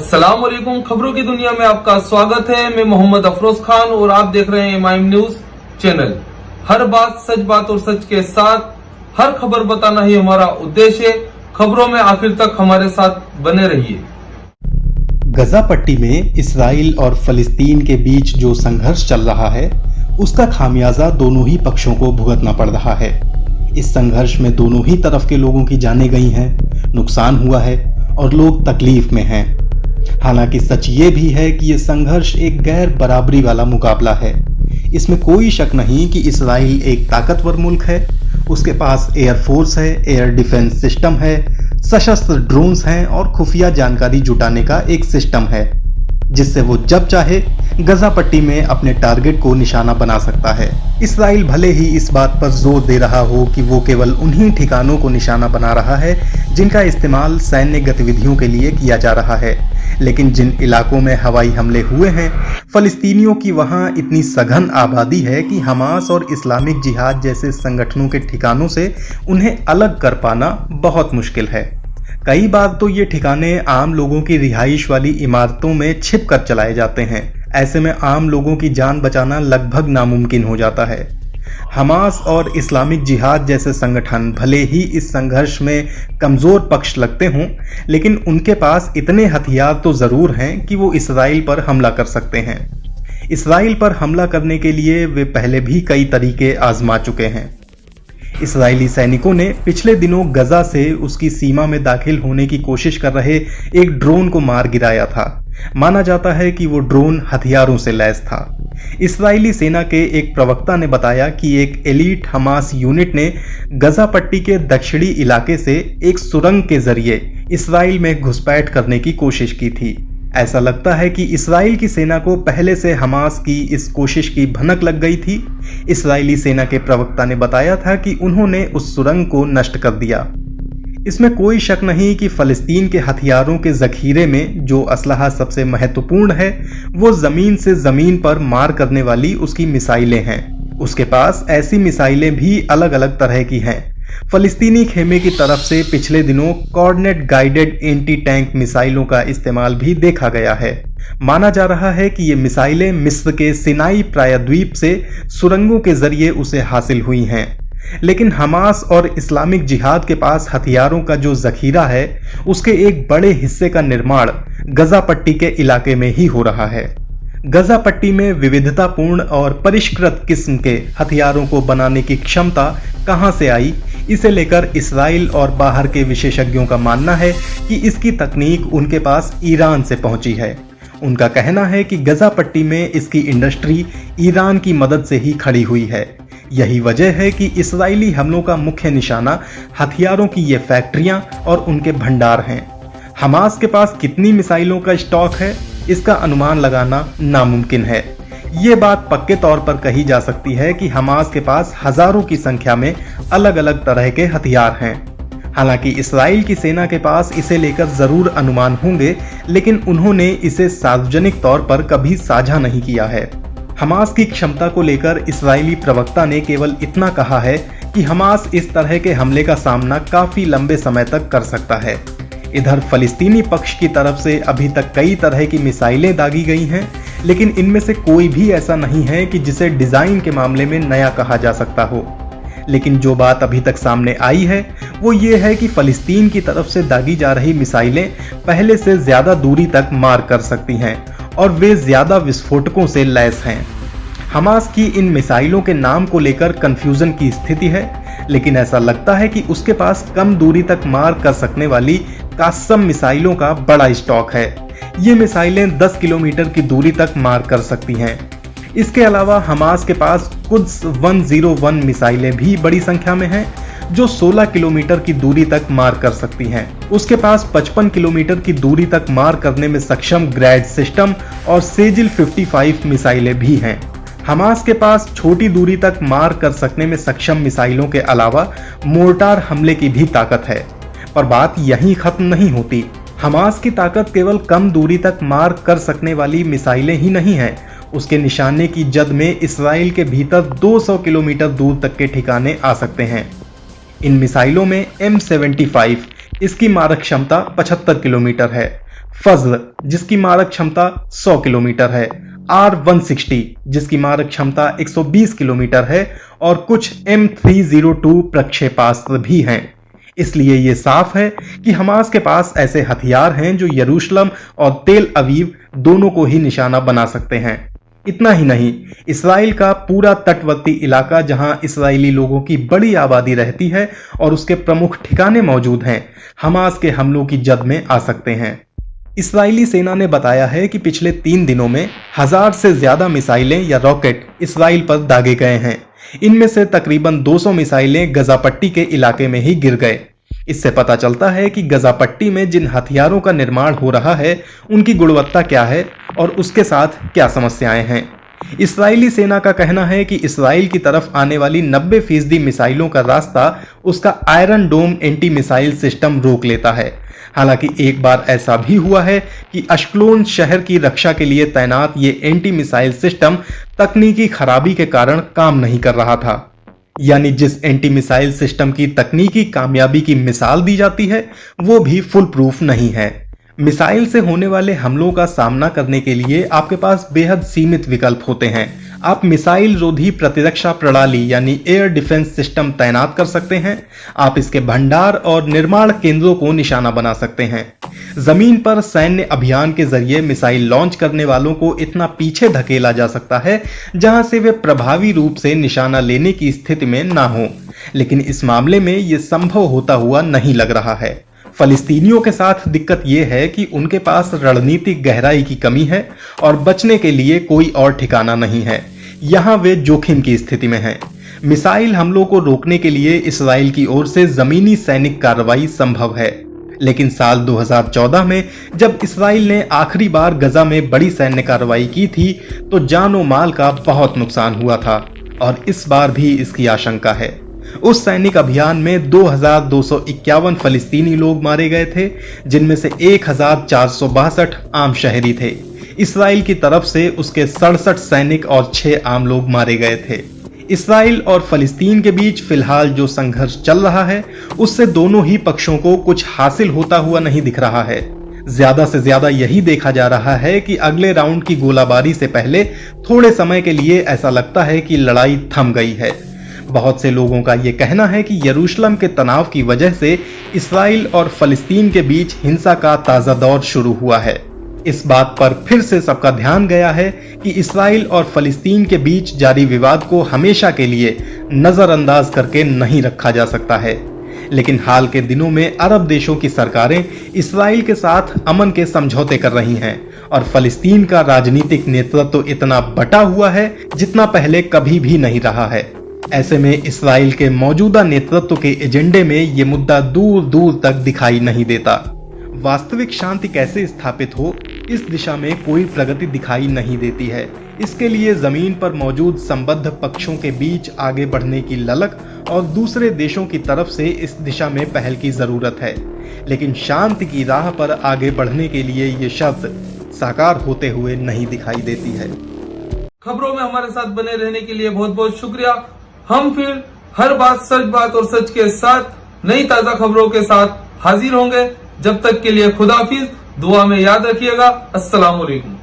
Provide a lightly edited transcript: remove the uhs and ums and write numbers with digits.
अस्सलाम वालेकुम। खबरों की दुनिया में आपका स्वागत है। मैं मोहम्मद अफरोज खान और आप देख रहे हैं इमाम न्यूज चैनल। हर बात सच बात और सच के साथ हर खबर बताना ही हमारा उद्देश्य है। खबरों में आखिर तक हमारे साथ बने रहिए। गजा पट्टी में इसराइल और फलस्तीन के बीच जो संघर्ष चल रहा है उसका खामियाजा दोनों ही पक्षों को भुगतना पड़ रहा है। इस संघर्ष में दोनों ही तरफ के लोगों की जानें गई हैं, नुकसान हुआ है और लोग तकलीफ में हैं। हालांकि सच ये भी है कि यह संघर्ष एक गैर बराबरी वाला मुकाबला है। इसमें कोई शक नहीं कि इसराइल एक ताकतवर मुल्क है, उसके पास एयरफोर्स है, एयर डिफेंस सिस्टम है, सशस्त्र ड्रोन्स हैं और खुफिया जानकारी जुटाने का एक सिस्टम है जिससे वो जब चाहे गजा पट्टी में अपने टारगेट को निशाना बना सकता है। इसराइल भले ही इस बात पर जोर दे रहा हो कि वो केवल उन्हीं ठिकानों को निशाना बना रहा है जिनका इस्तेमाल सैन्य गतिविधियों के लिए किया जा रहा है, लेकिन जिन इलाकों में हवाई हमले हुए हैं फलस्तीनियों की वहां इतनी सघन आबादी है कि हमास और इस्लामिक जिहाद जैसे संगठनों के ठिकानों से उन्हें अलग कर पाना बहुत मुश्किल है। कई बार तो ये ठिकाने आम लोगों की रिहाइश वाली इमारतों में छिप कर चलाए जाते हैं। ऐसे में आम लोगों की जान बचाना लगभग नामुमकिन हो जाता है। हमास और इस्लामिक जिहाद जैसे संगठन भले ही इस संघर्ष में कमजोर पक्ष लगते हों, लेकिन उनके पास इतने हथियार तो जरूर हैं कि वो इसराइल पर हमला कर सकते हैं। इसराइल पर हमला करने के लिए वे पहले भी कई तरीके आजमा चुके हैं। इसराइली सैनिकों ने पिछले दिनों गजा से उसकी सीमा में दाखिल होने की कोशिश कर रहे एक ड्रोन को मार गिराया था। माना जाता है कि वो ड्रोन हथियारों से लैस था। इसराइली सेना के एक प्रवक्ता ने बताया कि एक एलीट हमास यूनिट ने गजा पट्टी के दक्षिणी इलाके से एक सुरंग के जरिए इसराइल में घुसपैठ करने की कोशिश की थी। ऐसा लगता है कि इसराइल की सेना को पहले से हमास की इस कोशिश की भनक लग गई थी। इसराइली सेना के प्रवक्ता ने बताया था कि उन्होंने उस सुरंग को नष्ट कर दिया। इसमें कोई शक नहीं कि फलस्तीन के हथियारों के जखीरे में जो असलहा सबसे महत्वपूर्ण है वो जमीन से जमीन पर मार करने वाली उसकी मिसाइलें हैं। उसके पास ऐसी मिसाइलें भी अलग अलग तरह की हैं। फलस्तीनी खेमे की तरफ से पिछले दिनों कोऑर्डिनेट गाइडेड एंटी टैंक मिसाइलों का इस्तेमाल भी देखा गया है। माना जा रहा है कि ये मिसाइलें मिस्र के सिनाई प्रायद्वीप से सुरंगों के जरिए उसे हासिल हुई हैं। लेकिन हमास और इस्लामिक जिहाद के पास हथियारों का जो जखीरा है उसके एक बड़े हिस्से का निर्माण गजा पट्टी के इलाके में ही हो रहा है। गजा पट्टी में विविधतापूर्ण और परिष्कृत किस्म के हथियारों को बनाने की क्षमता कहां से आई, इसे लेकर इसराइल और बाहर के विशेषज्ञों का मानना है कि इसकी तकनीक उनके पास ईरान से पहुंची है। उनका कहना है कि गजा पट्टी में इसकी इंडस्ट्री ईरान की मदद से ही खड़ी हुई है। यही वजह है कि इसराइली हमलों का मुख्य निशाना हथियारों की ये फैक्ट्रियां और उनके भंडार हैं। हमास के पास कितनी मिसाइलों का स्टॉक है इसका अनुमान लगाना नामुमकिन है। ये बात पक्के तौर पर कही जा सकती है कि हमास के पास हजारों की संख्या में अलग अलग तरह के हथियार हैं। हालांकि इसराइल की सेना के पास इसे लेकर जरूर अनुमान होंगे, लेकिन उन्होंने इसे सार्वजनिक तौर पर कभी साझा नहीं किया है। हमास की क्षमता को लेकर इसराइली प्रवक्ता ने केवल इतना कहा है कि हमास इस तरह के हमले का सामना काफी लंबे समय तक कर सकता है। इधर फलस्तीनी पक्ष की तरफ से अभी तक कई तरह की मिसाइलें दागी गई हैं, लेकिन इनमें से कोई भी ऐसा नहीं है कि जिसे डिजाइन के मामले में नया कहा जा सकता हो। लेकिन जो बात अभी तक सामने आई है वो ये है कि फलस्तीन की तरफ से दागी जा रही मिसाइलें पहले से ज्यादा दूरी तक मार कर सकती हैं और वे ज्यादा विस्फोटकों से लैस हैं। हमास की इन मिसाइलों के नाम को लेकर कंफ्यूजन की स्थिति है, लेकिन ऐसा लगता है कि उसके पास कम दूरी तक मार कर सकने वाली कासम मिसाइलों का बड़ा स्टॉक है। ये मिसाइलें 10 किलोमीटर की दूरी तक मार कर सकती हैं। इसके अलावा हमास के पास कुद्स 101 मिसाइलें भी बड़ी संख्या में हैं जो 16 किलोमीटर की दूरी तक मार कर सकती हैं। उसके पास 55 किलोमीटर की दूरी तक मार करने में सक्षम ग्रैड सिस्टम और सेजिल 55 मिसाइलें भी हैं। हमास के पास छोटी दूरी तक मार कर सकने में सक्षम मिसाइलों के अलावा मोर्टार हमले की भी ताकत है। पर बात यहीं खत्म नहीं होती। हमास की ताकत केवल कम दूरी तक मार कर सकने वाली मिसाइलें ही नहीं है, उसके निशाने की जद में इसराइल के भीतर 200 किलोमीटर दूर तक के ठिकाने आ सकते हैं। इन मिसाइलों में M75 इसकी मारक क्षमता 75 किलोमीटर है। फज्ल जिसकी मारक क्षमता 100 किलोमीटर है, R-160 जिसकी मारक क्षमता 120 किलोमीटर है और कुछ M302 प्रक्षेपास्त्र भी हैं। इसलिए ये साफ है कि हमास के पास ऐसे हथियार हैं जो यरूशलेम और तेल अवीव दोनों को ही निशाना बना सकते हैं। इतना ही नहीं, इसराइल का पूरा तटवर्ती इलाका जहां इस्राएली लोगों की बड़ी आबादी रहती है और उसके प्रमुख ठिकाने मौजूद हैं, हमास के हमलों की जद में आ सकते हैं। इस्राएली सेना ने बताया है कि पिछले 3 दिनों में 1000 से ज्यादा मिसाइलें या रॉकेट इसराइल पर दागे गए हैं। इनमें से तकरीबन 200 मिसाइलें गजा पट्टी के इलाके में ही गिर गए। इससे पता चलता है कि गजा पट्टी में जिन हथियारों का निर्माण हो रहा है उनकी गुणवत्ता क्या है और उसके साथ क्या समस्याएं हैं। इस्राएली सेना का कहना है कि इस्राइल की तरफ आने वाली 90% मिसाइलों का रास्ता उसका आयरन डोम एंटी मिसाइल सिस्टम रोक लेता है। हालांकि एक बार ऐसा भी हुआ है कि अश्कलोन शहर की रक्षा के लिए तैनात ये एंटी मिसाइल सिस्टम तकनीकी खराबी के कारण काम नहीं कर रहा था। यानी जिस एंटी मिसाइल सिस्टम की तकनीकी कामयाबी की मिसाल दी जाती है वो भी फुल प्रूफ नहीं है। मिसाइल से होने वाले हमलों का सामना करने के लिए आपके पास बेहद सीमित विकल्प होते हैं। आप मिसाइल रोधी प्रतिरक्षा प्रणाली यानी एयर डिफेंस सिस्टम तैनात कर सकते हैं। आप इसके भंडार और निर्माण केंद्रों को निशाना बना सकते हैं। जमीन पर सैन्य अभियान के जरिए मिसाइल लॉन्च करने वालों को इतना पीछे धकेला जा सकता है जहां से वे प्रभावी रूप से निशाना लेने की स्थिति में ना हो। लेकिन इस मामले में यह संभव होता हुआ नहीं लग रहा है। फलस्तीनियों के साथ दिक्कत यह है कि उनके पास रणनीतिक गहराई की कमी है और बचने के लिए कोई और ठिकाना नहीं है। यहां वे जोखिम की स्थिति में हैं। मिसाइल हमलों को रोकने के लिए इस्राइल की ओर से जमीनी सैनिक कार्रवाई संभव है, लेकिन साल 2014 में जब इस्राइल ने आखिरी बार गजा में बड़ी सैन्य कार्रवाई की थी तो जानो माल का बहुत नुकसान हुआ था और इस बार भी इसकी आशंका है। उस सैनिक अभियान में 2251 फलस्तीनी लोग मारे गए थे, जिनमें से 1462 आम शहरी थे। इस्राइल की तरफ से उसके 67 सैनिक और 6 आम लोग मारे गए थे। इस्राइल और फलस्तीन के बीच फिलहाल जो संघर्ष चल रहा है उससे दोनों ही पक्षों को कुछ हासिल होता हुआ नहीं दिख रहा है। ज्यादा से ज्यादा यही देखा जा रहा है कि अगले राउंड की गोलाबारी से पहले थोड़े समय के लिए ऐसा लगता है कि लड़ाई थम गई है। बहुत से लोगों का यह कहना है कि यरूशलेम के तनाव की वजह से इस्राइल और फलस्तीन के बीच हिंसा का ताजा दौर शुरू हुआ है। इस बात पर फिर से सबका ध्यान गया है कि इस्राइल और फलस्तीन के बीच जारी विवाद को हमेशा के लिए नजरअंदाज करके नहीं रखा जा सकता है। लेकिन हाल के दिनों में अरब देशों की सरकारें इस्राइल के साथ अमन के समझौते कर रही हैं और फलस्तीन का राजनीतिक नेतृत्व इतना बटा हुआ है जितना पहले कभी भी नहीं रहा है। ऐसे में इस्राइल के मौजूदा नेतृत्व के एजेंडे में ये मुद्दा दूर दूर तक दिखाई नहीं देता। वास्तविक शांति कैसे स्थापित हो, इस दिशा में कोई प्रगति दिखाई नहीं देती है। इसके लिए जमीन पर मौजूद संबद्ध पक्षों के बीच आगे बढ़ने की ललक और दूसरे देशों की तरफ से इस दिशा में पहल की जरूरत है। लेकिन शांति की राह पर आगे बढ़ने के लिए ये शब्द साकार होते हुए नहीं दिखाई देती है। खबरों में हमारे साथ बने रहने के लिए बहुत बहुत शुक्रिया। हम फिर हर बात सच बात और सच के साथ नई ताजा खबरों के साथ हाजिर होंगे। जब तक के लिए खुदाफिज, दुआ में याद रखिएगा। अस्सलाम वालेकुम।